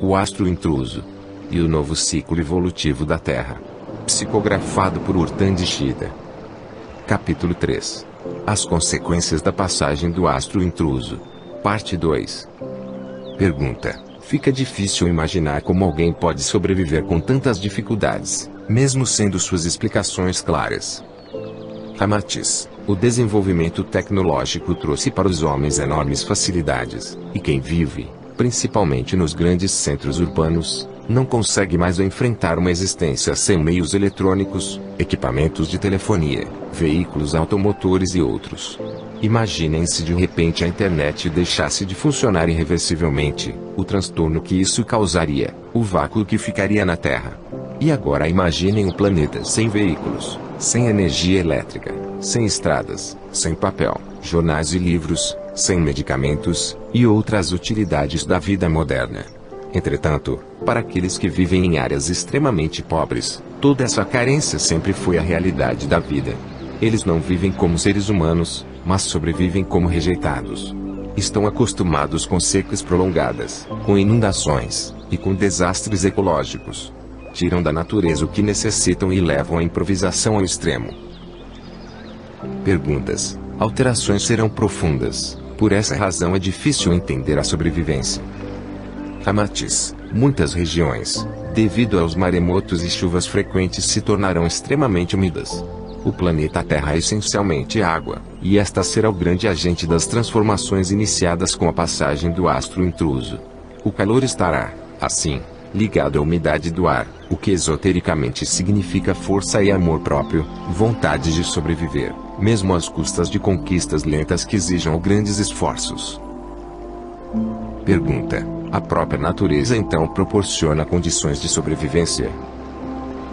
O astro intruso e o novo ciclo evolutivo da Terra. Psicografado por Urtan Shida. Capítulo 3. As consequências da passagem do astro intruso. Parte 2. Pergunta: fica difícil imaginar como alguém pode sobreviver com tantas dificuldades, mesmo sendo suas explicações claras. Ramatiz: o desenvolvimento tecnológico trouxe para os homens enormes facilidades, e quem vive, principalmente nos grandes centros urbanos, não consegue mais enfrentar uma existência sem meios eletrônicos, equipamentos de telefonia, veículos automotores e outros. Imaginem se de repente a internet deixasse de funcionar irreversivelmente, o transtorno que isso causaria, o vácuo que ficaria na Terra. E agora imaginem um planeta sem veículos, sem energia elétrica, sem estradas, sem papel, jornais e livros, sem medicamentos, e outras utilidades da vida moderna. Entretanto, para aqueles que vivem em áreas extremamente pobres, toda essa carência sempre foi a realidade da vida. Eles não vivem como seres humanos, mas sobrevivem como rejeitados. Estão acostumados com secas prolongadas, com inundações, e com desastres ecológicos. Tiram da natureza o que necessitam e levam a improvisação ao extremo. Perguntas: alterações serão profundas, por essa razão é difícil entender a sobrevivência. Ramatiz: muitas regiões, devido aos maremotos e chuvas frequentes, se tornarão extremamente úmidas. O planeta Terra é essencialmente água, e esta será o grande agente das transformações iniciadas com a passagem do astro intruso. O calor estará, assim, ligado à umidade do ar, o que esotericamente significa força e amor próprio, vontade de sobreviver, mesmo às custas de conquistas lentas que exijam grandes esforços. Pergunta: a própria natureza então proporciona condições de sobrevivência?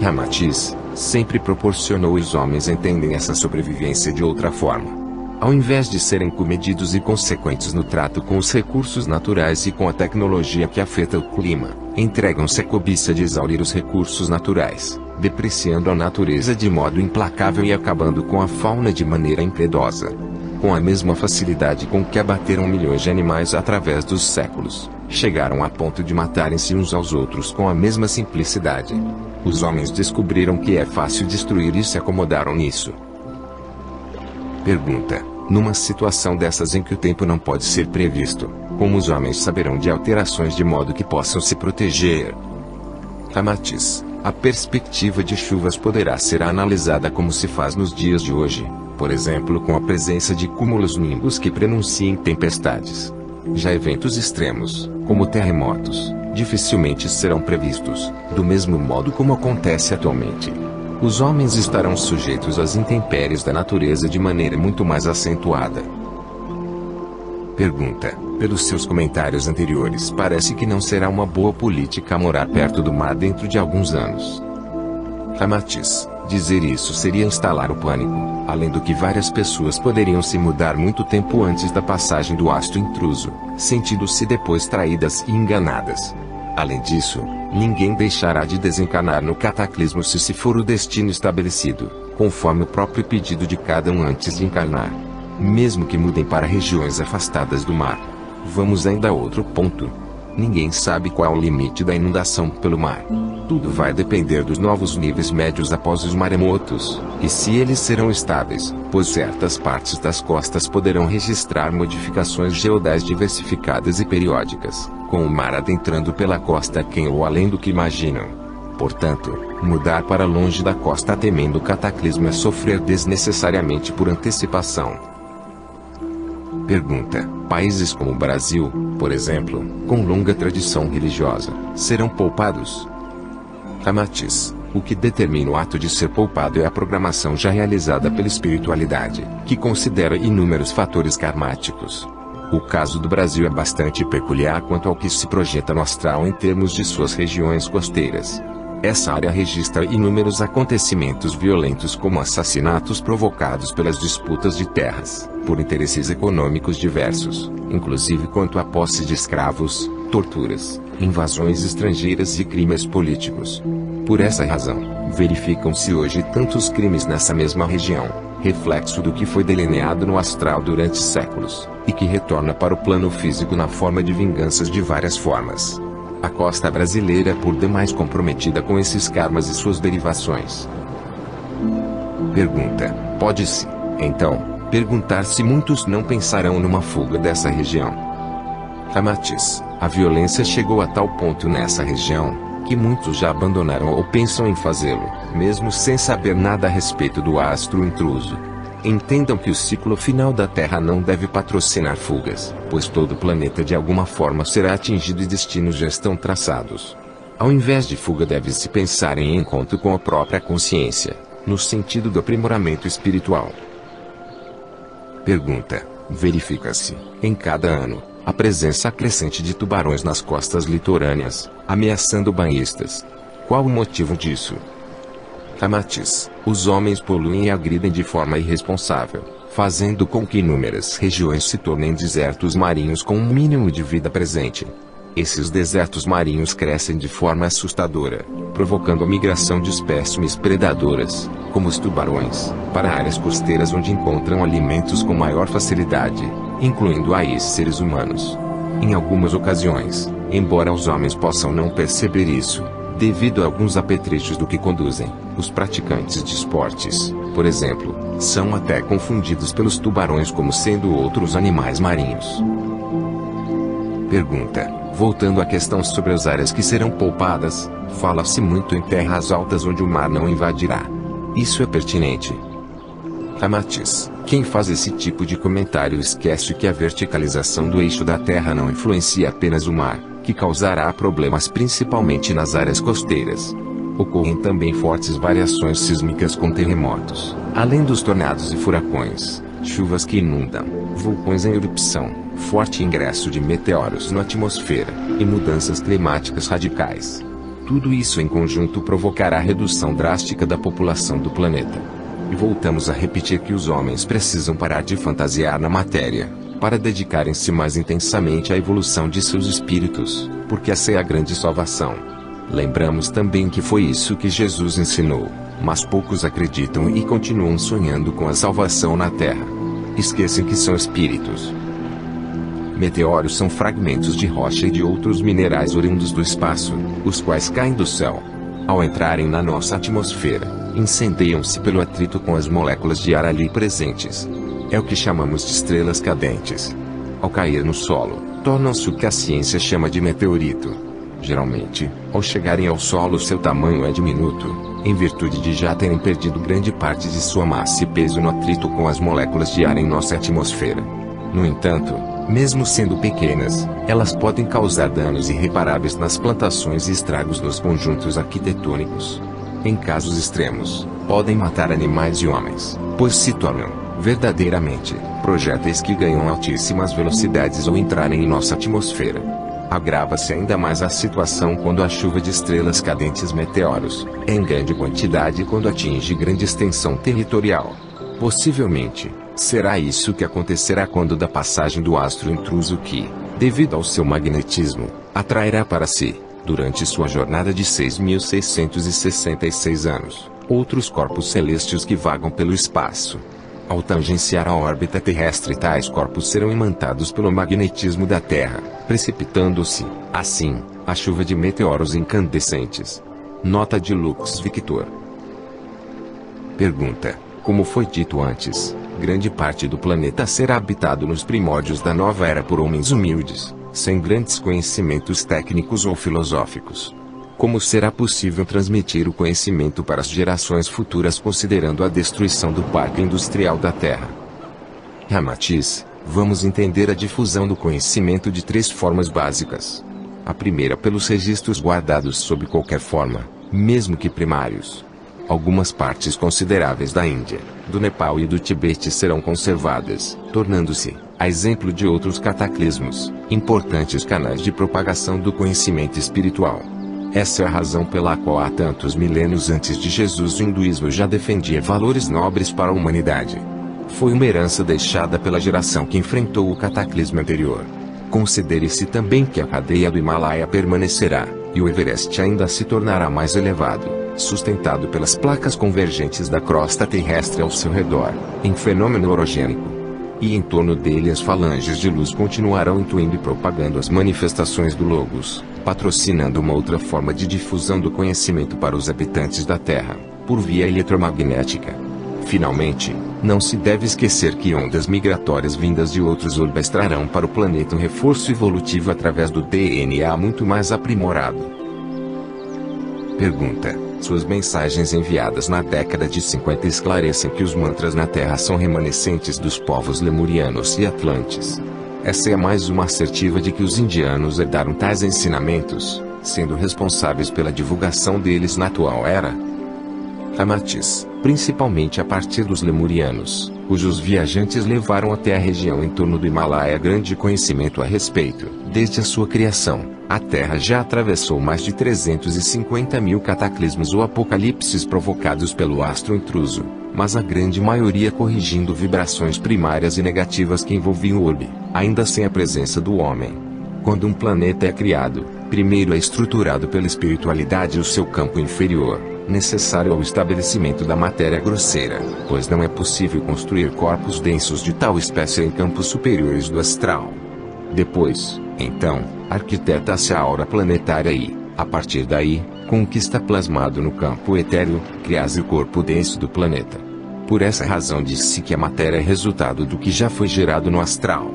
Ramatiz: sempre proporcionou, e os homens entendem essa sobrevivência de outra forma. Ao invés de serem comedidos e consequentes no trato com os recursos naturais e com a tecnologia que afeta o clima, entregam-se à cobiça de exaurir os recursos naturais, depreciando a natureza de modo implacável e acabando com a fauna de maneira impiedosa. Com a mesma facilidade com que abateram milhões de animais através dos séculos, chegaram a ponto de matarem-se uns aos outros com a mesma simplicidade. Os homens descobriram que é fácil destruir e se acomodaram nisso. Pergunta: numa situação dessas em que o tempo não pode ser previsto, como os homens saberão de alterações de modo que possam se proteger? Ramatiz: a perspectiva de chuvas poderá ser analisada como se faz nos dias de hoje, por exemplo com a presença de cúmulos nimbus que prenunciem tempestades. Já eventos extremos, como terremotos, dificilmente serão previstos, do mesmo modo como acontece atualmente. Os homens estarão sujeitos às intempéries da natureza de maneira muito mais acentuada. Pergunta: pelos seus comentários anteriores parece que não será uma boa política morar perto do mar dentro de alguns anos. Ramatiz: dizer isso seria instalar o pânico, além do que várias pessoas poderiam se mudar muito tempo antes da passagem do astro intruso, sentindo-se depois traídas e enganadas. Além disso, ninguém deixará de desencarnar no cataclismo se for o destino estabelecido, conforme o próprio pedido de cada um antes de encarnar. Mesmo que mudem para regiões afastadas do mar. Vamos ainda a outro ponto. Ninguém sabe qual é o limite da inundação pelo mar. Tudo vai depender dos novos níveis médios após os maremotos, e se eles serão estáveis, pois certas partes das costas poderão registrar modificações geodais diversificadas e periódicas, com o mar adentrando pela costa aquém ou além do que imaginam. Portanto, mudar para longe da costa temendo o cataclismo é sofrer desnecessariamente por antecipação. Pergunta: países como o Brasil, por exemplo, com longa tradição religiosa, serão poupados? Ramatiz: o que determina o ato de ser poupado é a programação já realizada pela espiritualidade, que considera inúmeros fatores karmáticos. O caso do Brasil é bastante peculiar quanto ao que se projeta no astral em termos de suas regiões costeiras. Essa área registra inúmeros acontecimentos violentos como assassinatos provocados pelas disputas de terras, por interesses econômicos diversos, inclusive quanto à posse de escravos, torturas, invasões estrangeiras e crimes políticos. Por essa razão, verificam-se hoje tantos crimes nessa mesma região, reflexo do que foi delineado no astral durante séculos, e que retorna para o plano físico na forma de vinganças de várias formas. A costa brasileira é por demais comprometida com esses karmas e suas derivações. Pergunta: pode-se, então, perguntar se muitos não pensarão numa fuga dessa região? Ramatiz: a violência chegou a tal ponto nessa região, que muitos já abandonaram ou pensam em fazê-lo, mesmo sem saber nada a respeito do astro intruso. Entendam que o ciclo final da Terra não deve patrocinar fugas, pois todo o planeta de alguma forma será atingido e destinos já estão traçados. Ao invés de fuga deve-se pensar em encontro com a própria consciência, no sentido do aprimoramento espiritual. Pergunta: verifica-se, em cada ano, a presença crescente de tubarões nas costas litorâneas, ameaçando banhistas. Qual o motivo disso? Ramatiz: os homens poluem e agridem de forma irresponsável, fazendo com que inúmeras regiões se tornem desertos marinhos com um mínimo de vida presente. Esses desertos marinhos crescem de forma assustadora, provocando a migração de espécimes predadoras, como os tubarões, para áreas costeiras onde encontram alimentos com maior facilidade, incluindo aí seres humanos. Em algumas ocasiões, embora os homens possam não perceber isso, devido a alguns apetrechos do que conduzem, os praticantes de esportes, por exemplo, são até confundidos pelos tubarões como sendo outros animais marinhos. Pergunta: voltando à questão sobre as áreas que serão poupadas, fala-se muito em terras altas onde o mar não invadirá. Isso é pertinente? Ramatiz: quem faz esse tipo de comentário esquece que a verticalização do eixo da Terra não influencia apenas o mar, que causará problemas principalmente nas áreas costeiras. Ocorrem também fortes variações sísmicas com terremotos, além dos tornados e furacões, chuvas que inundam, vulcões em erupção, forte ingresso de meteoros na atmosfera, e mudanças climáticas radicais. Tudo isso em conjunto provocará a redução drástica da população do planeta. E voltamos a repetir que os homens precisam parar de fantasiar na matéria, para dedicarem-se mais intensamente à evolução de seus espíritos, porque essa é a grande salvação. Lembramos também que foi isso que Jesus ensinou, mas poucos acreditam e continuam sonhando com a salvação na Terra. Esquecem que são espíritos. Meteoros são fragmentos de rocha e de outros minerais oriundos do espaço, os quais caem do céu. Ao entrarem na nossa atmosfera, incendeiam-se pelo atrito com as moléculas de ar ali presentes. É o que chamamos de estrelas cadentes. Ao cair no solo, tornam-se o que a ciência chama de meteorito. Geralmente, ao chegarem ao solo seu tamanho é diminuto, em virtude de já terem perdido grande parte de sua massa e peso no atrito com as moléculas de ar em nossa atmosfera. No entanto, mesmo sendo pequenas, elas podem causar danos irreparáveis nas plantações e estragos nos conjuntos arquitetônicos. Em casos extremos, podem matar animais e homens, pois se tornam, verdadeiramente, projéteis que ganham altíssimas velocidades ao entrarem em nossa atmosfera. Agrava-se ainda mais a situação quando a chuva de estrelas cadentes meteoros, é em grande quantidade quando atinge grande extensão territorial. Possivelmente, será isso que acontecerá quando da passagem do astro intruso que, devido ao seu magnetismo, atrairá para si, durante sua jornada de 6.666 anos, outros corpos celestes que vagam pelo espaço. Ao tangenciar a órbita terrestre, tais corpos serão imantados pelo magnetismo da Terra, precipitando-se, assim, a chuva de meteoros incandescentes. Nota de Lux Victor. Pergunta: como foi dito antes, grande parte do planeta será habitado nos primórdios da nova era por homens humildes, sem grandes conhecimentos técnicos ou filosóficos. Como será possível transmitir o conhecimento para as gerações futuras considerando a destruição do parque industrial da Terra? Ramatiz: vamos entender a difusão do conhecimento de três formas básicas. A primeira pelos registros guardados sob qualquer forma, mesmo que primários. Algumas partes consideráveis da Índia, do Nepal e do Tibete serão conservadas, tornando-se, a exemplo de outros cataclismos, importantes canais de propagação do conhecimento espiritual. Essa é a razão pela qual há tantos milênios antes de Jesus o hinduísmo já defendia valores nobres para a humanidade. Foi uma herança deixada pela geração que enfrentou o cataclismo anterior. Considere-se também que a cadeia do Himalaia permanecerá, e o Everest ainda se tornará mais elevado, sustentado pelas placas convergentes da crosta terrestre ao seu redor, em fenômeno orogênico. E em torno dele as falanges de luz continuarão intuindo e propagando as manifestações do Logos, patrocinando uma outra forma de difusão do conhecimento para os habitantes da Terra, por via eletromagnética. Finalmente, não se deve esquecer que ondas migratórias vindas de outros orbes trarão para o planeta um reforço evolutivo através do DNA muito mais aprimorado. Pergunta: suas mensagens enviadas na década de 50 esclarecem que os mantras na Terra são remanescentes dos povos lemurianos e atlantes. Essa é mais uma assertiva de que os indianos herdaram tais ensinamentos, sendo responsáveis pela divulgação deles na atual era. Ramatiz, principalmente a partir dos lemurianos, cujos viajantes levaram até a região em torno do Himalaia grande conhecimento a respeito. Desde a sua criação, a Terra já atravessou mais de 350.000 cataclismos ou apocalipses provocados pelo astro intruso, mas a grande maioria corrigindo vibrações primárias e negativas que envolviam o orbe, ainda sem a presença do homem. Quando um planeta é criado, primeiro é estruturado pela espiritualidade o seu campo inferior, necessário ao estabelecimento da matéria grosseira, pois não é possível construir corpos densos de tal espécie em campos superiores do astral. Depois, então, arquiteta-se a aura planetária e, a partir daí, com o que está plasmado no campo etéreo, cria-se o corpo denso do planeta. Por essa razão diz-se que a matéria é resultado do que já foi gerado no astral.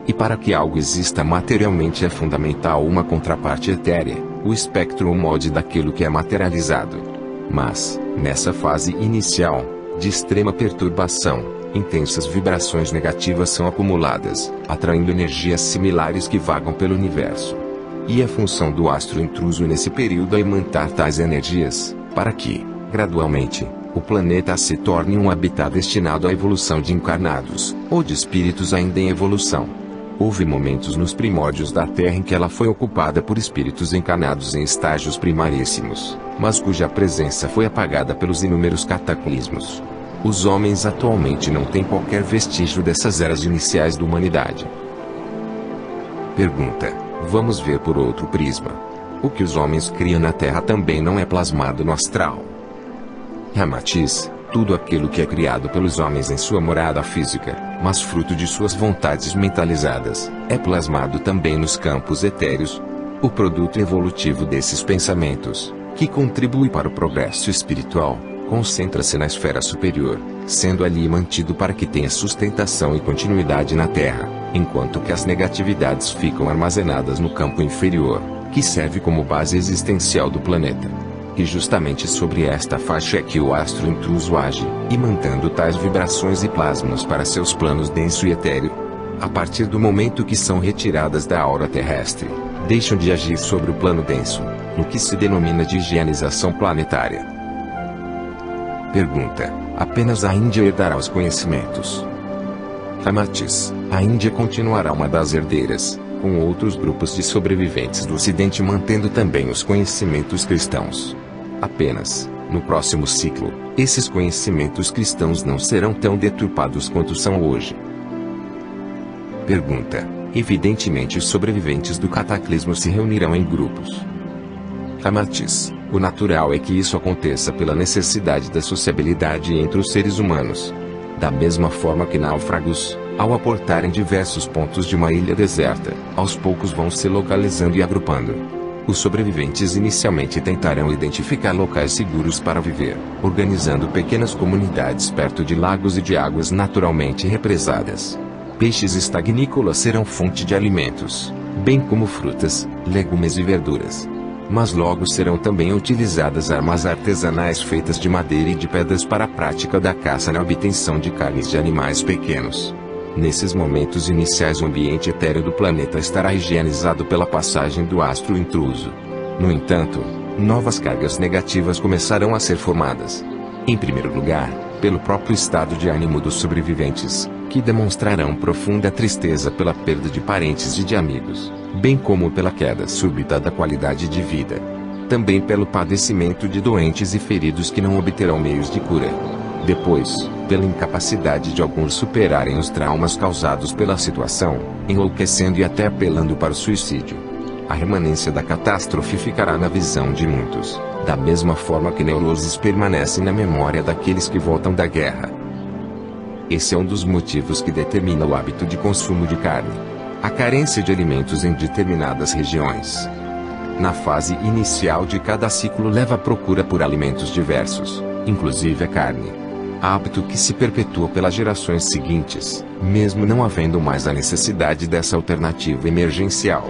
E para que algo exista materialmente é fundamental uma contraparte etérea, o espectro ou molde daquilo que é materializado. Mas, nessa fase inicial, de extrema perturbação, intensas vibrações negativas são acumuladas, atraindo energias similares que vagam pelo universo. E a função do astro intruso nesse período é imantar tais energias, para que, gradualmente, o planeta se torne um habitat destinado à evolução de encarnados, ou de espíritos ainda em evolução. Houve momentos nos primórdios da Terra em que ela foi ocupada por espíritos encarnados em estágios primaríssimos, mas cuja presença foi apagada pelos inúmeros cataclismos. Os homens atualmente não têm qualquer vestígio dessas eras iniciais da humanidade. Pergunta: vamos ver por outro prisma. O que os homens criam na Terra também não é plasmado no astral. Ramatiz: tudo aquilo que é criado pelos homens em sua morada física, mas fruto de suas vontades mentalizadas, é plasmado também nos campos etéreos. O produto evolutivo desses pensamentos, que contribui para o progresso espiritual, concentra-se na esfera superior, sendo ali mantido para que tenha sustentação e continuidade na Terra, enquanto que as negatividades ficam armazenadas no campo inferior, que serve como base existencial do planeta. E justamente sobre esta faixa é que o astro intruso age, imantando tais vibrações e plasmas para seus planos denso e etéreo. A partir do momento que são retiradas da aura terrestre, deixam de agir sobre o plano denso, no que se denomina de higienização planetária. Pergunta: apenas a Índia herdará os conhecimentos? Ramatiz: a Índia continuará uma das herdeiras, com outros grupos de sobreviventes do Ocidente mantendo também os conhecimentos cristãos. Apenas, no próximo ciclo, esses conhecimentos cristãos não serão tão deturpados quanto são hoje. Pergunta: evidentemente os sobreviventes do cataclismo se reunirão em grupos. Ramatiz: o natural é que isso aconteça pela necessidade da sociabilidade entre os seres humanos. Da mesma forma que náufragos, ao aportarem diversos pontos de uma ilha deserta, aos poucos vão se localizando e agrupando. Os sobreviventes inicialmente tentarão identificar locais seguros para viver, organizando pequenas comunidades perto de lagos e de águas naturalmente represadas. Peixes estagnícolas serão fonte de alimentos, bem como frutas, legumes e verduras. Mas logo serão também utilizadas armas artesanais feitas de madeira e de pedras para a prática da caça na obtenção de carnes de animais pequenos. Nesses momentos iniciais o ambiente etéreo do planeta estará higienizado pela passagem do astro intruso. No entanto, novas cargas negativas começarão a ser formadas. Em primeiro lugar, pelo próprio estado de ânimo dos sobreviventes, que demonstrarão profunda tristeza pela perda de parentes e de amigos, bem como pela queda súbita da qualidade de vida. Também pelo padecimento de doentes e feridos que não obterão meios de cura. Depois, pela incapacidade de alguns superarem os traumas causados pela situação, enlouquecendo e até apelando para o suicídio. A remanência da catástrofe ficará na visão de muitos, da mesma forma que neuroses permanecem na memória daqueles que voltam da guerra. Esse é um dos motivos que determina o hábito de consumo de carne. A carência de alimentos em determinadas regiões. Na fase inicial de cada ciclo leva à procura por alimentos diversos, inclusive a carne. Hábito que se perpetua pelas gerações seguintes, mesmo não havendo mais a necessidade dessa alternativa emergencial.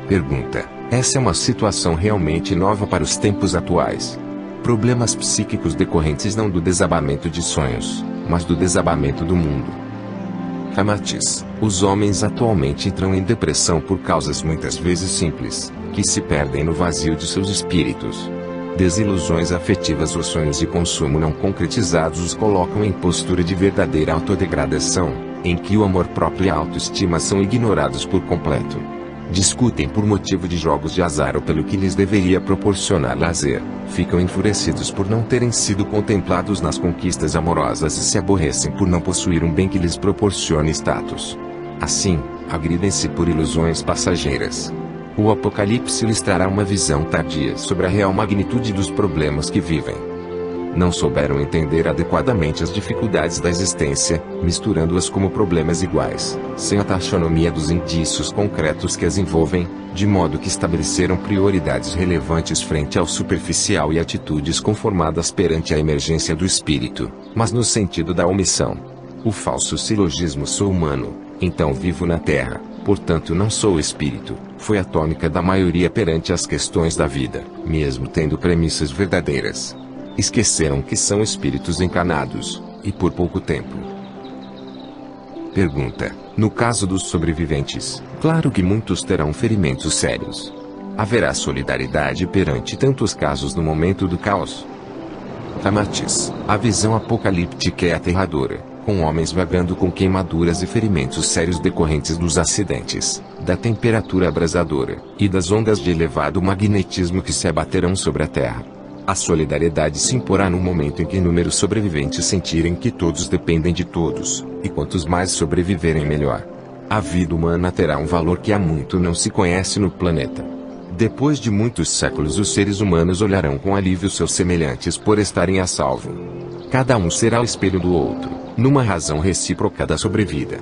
Pergunta: essa é uma situação realmente nova para os tempos atuais? Problemas psíquicos decorrentes não do desabamento de sonhos, mas do desabamento do mundo. Ramatiz: os homens atualmente entram em depressão por causas muitas vezes simples, que se perdem no vazio de seus espíritos. Desilusões afetivas ou sonhos de consumo não concretizados os colocam em postura de verdadeira autodegradação, em que o amor próprio e a autoestima são ignorados por completo. Discutem por motivo de jogos de azar ou pelo que lhes deveria proporcionar lazer, ficam enfurecidos por não terem sido contemplados nas conquistas amorosas e se aborrecem por não possuir um bem que lhes proporcione status. Assim, agridem-se por ilusões passageiras. O Apocalipse lhes trará uma visão tardia sobre a real magnitude dos problemas que vivem. Não souberam entender adequadamente as dificuldades da existência, misturando-as como problemas iguais, sem a taxonomia dos indícios concretos que as envolvem, de modo que estabeleceram prioridades relevantes frente ao superficial e atitudes conformadas perante a emergência do espírito, mas no sentido da omissão. O falso silogismo "sou humano, então vivo na terra, portanto não sou espírito", foi a tônica da maioria perante as questões da vida, mesmo tendo premissas verdadeiras. Esqueceram que são espíritos encarnados, e por pouco tempo. Pergunta: no caso dos sobreviventes, claro que muitos terão ferimentos sérios. Haverá solidariedade perante tantos casos no momento do caos? Ramatiz: a visão apocalíptica é aterradora, com homens vagando com queimaduras e ferimentos sérios decorrentes dos acidentes, da temperatura abrasadora, e das ondas de elevado magnetismo que se abaterão sobre a Terra. A solidariedade se imporá no momento em que inúmeros sobreviventes sentirem que todos dependem de todos, e quantos mais sobreviverem melhor. A vida humana terá um valor que há muito não se conhece no planeta. Depois de muitos séculos os seres humanos olharão com alívio seus semelhantes por estarem a salvo. Cada um será o espelho do outro, numa razão recíproca da sobrevida.